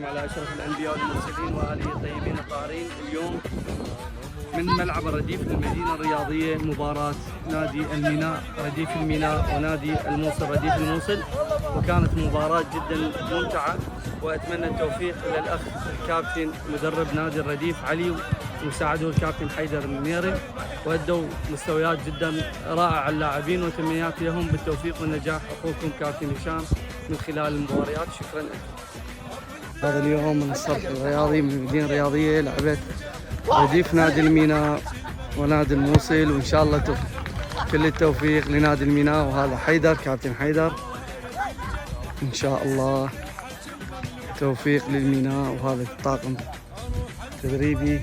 على أشرف الأنبياء والمرسلين وآله الطيبين الطاهرين. اليوم من ملعب الرديف للمدينة الرياضية مباراة نادي الميناء رديف الميناء ونادي الموصل رديف الموصل، وكانت مباراة جدا ممتعة، وأتمنى التوفيق للأخ الكابتن مدرب نادي الرديف علي ومساعده الكابتن حيدر المنيري، وأدوا مستويات جدا رائعة اللاعبين، وتمنياتي لهم بالتوفيق والنجاح. أخوكم كابتن هشام من خلال المباريات. شكرا لكم. هذا اليوم من الصرح الرياضي من المدينة الرياضية لعبت رديف نادي الميناء ونادي الموصل، وإن شاء الله كل التوفيق لنادي الميناء. وهذا حيدر كابتن حيدر، إن شاء الله توفيق للميناء. وهذا الطاقم تدريبي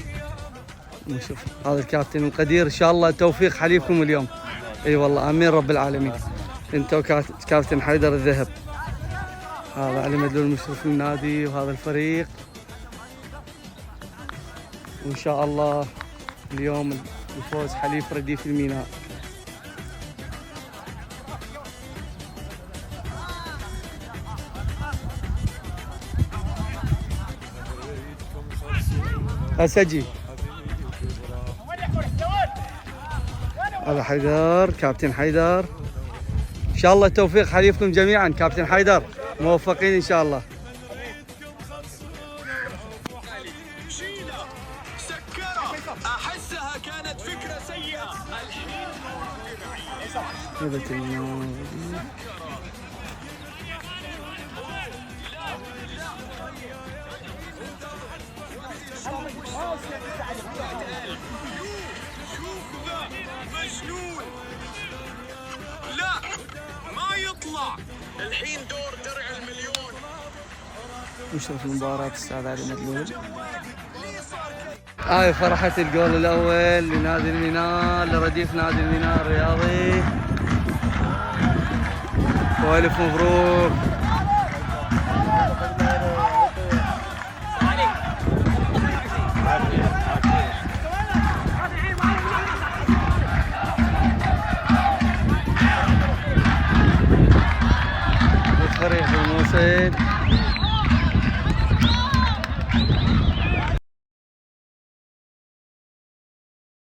نشوف هذا الكابتن القدير، إن شاء الله توفيق حليفكم اليوم. أي والله آمين رب العالمين. أنتوا كابتن حيدر الذهب، هذا علي مدلول المشرف النادي وهذا الفريق، وإن شاء الله اليوم الفوز حليف رديف الميناء. أسجي هذا حيدر كابتن حيدر، إن شاء الله التوفيق حليفكم جميعا. كابتن حيدر موفقين إن شاء الله. أحسها كانت فكرة سيئة. مجنون، لا ما يطلع. الحين دور درع المليون. مشرف المباراة الأستاذ علي مدلول. هاي فرحة الجول الأول لنادي الميناء لرديف نادي الميناء الرياضي، والف مبروك. فريق الموصل